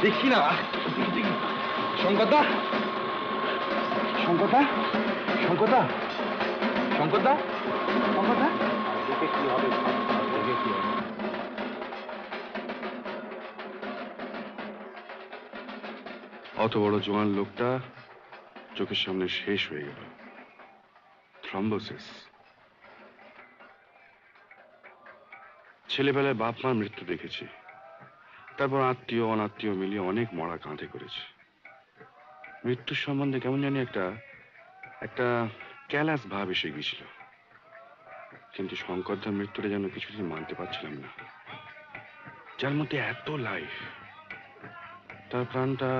দেখি না। শঙ্করদা, শঙ্করদা, শঙ্করদা, শঙ্করদা, শঙ্করদা। দেখে কি হবে, দেখে কি হবে। অত বড় জোয়ান লোকটা চোখের সামনে শেষ হয়ে গেল। থ্রম্বোসিস। ছেলেবেলায় বাপ মার মৃত্যু দেখেছি, তারপর আত্মীয় অনাত্মীয় মিলিয়ে অনেক মরা কাঁধে করেছে। মৃত্যুর সম্বন্ধে কেমন জানি একটা একটা ক্যালাস ভাব এসে গেছিল। কিন্তু শঙ্করদার মৃত্যুটা যেন কিছুদিন মানতে পারছিলাম না। যার মধ্যে এত লাইফ, তার প্রাণটা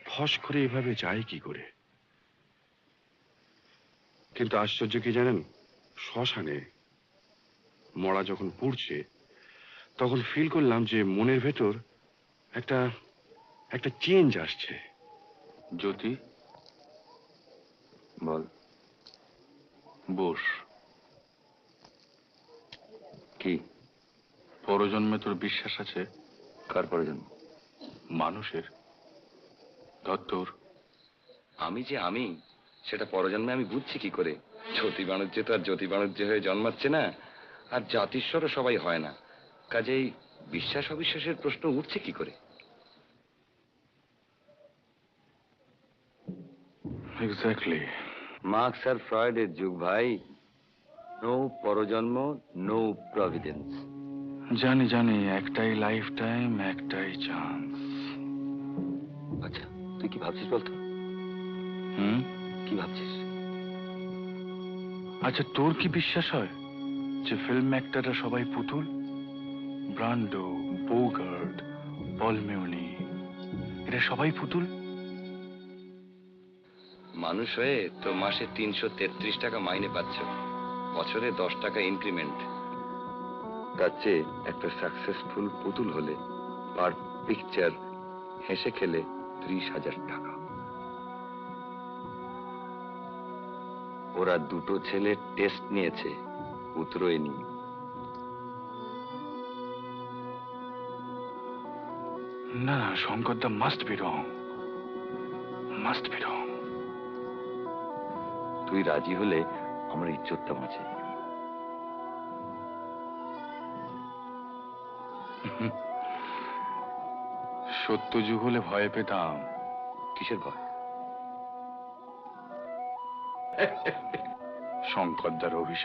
ফস করে এভাবে যায় কি করে? কিন্তু আশ্চর্য কি জানেন, শ্মশানে মরা যখন পুড়ছে তখন ফিল করলাম যে মনের ভেতর একটা একটা চেঞ্জ আসছে। জ্যোতি, বল। বস। কি পরজন্মে তোর বিশ্বাস আছে? কার পরজন্ম? মানুষের। তোর। আমি যে আমি, সেটা পরজন্মে আমি বুঝছি কি করে? জ্যোতি বাণিজ্য তো আর জ্যোতি বাণিজ্য হয়ে জন্মাচ্ছে না, আর জাতিস্বরও সবাই হয় না। কাজেই বিশ্বাস অবিশ্বাসের প্রশ্ন উঠছে কি করে? এক্স্যাক্টলি। মার্কস আর ফ্রয়েডের যুগ ভাই। নো পরজন্ম, নো প্রভিডেন্স। জানি জানি, একটাই লাইফ টাইম, একটাই চান্স। আচ্ছা, তুই কি ভাবছিস বলতো? কি ভাবছিস? আচ্ছা, তোর কি বিশ্বাস হয় যে ফিল্ম অ্যাক্টররা সবাই পুতুল? ব্রান্ডো, বোগার্ট, পল মিউনি, এরা সবাই পুতুল? মানুষ হয়ে তো মাসে 333 টাকা মাইনে পাচ্ছ, বছরে 10 টাকা ইনক্রিমেন্ট। তার চেয়ে একটা সাকসেসফুল পুতুল হলে পার পিকচার হেসে খেলে 30,000 টাকা। ওরা দুটো ছেলে টেস্ট নিয়েছে, উতরোয়নি। না না, Shankar da must be wrong, must be wrong. তুই রাজি হলে আমার ইজ্জতটা বাঁচে। সত্য যুগ হলে ভয় পেতাম। কিসের ভয়? শঙ্করদার অভিশাপ।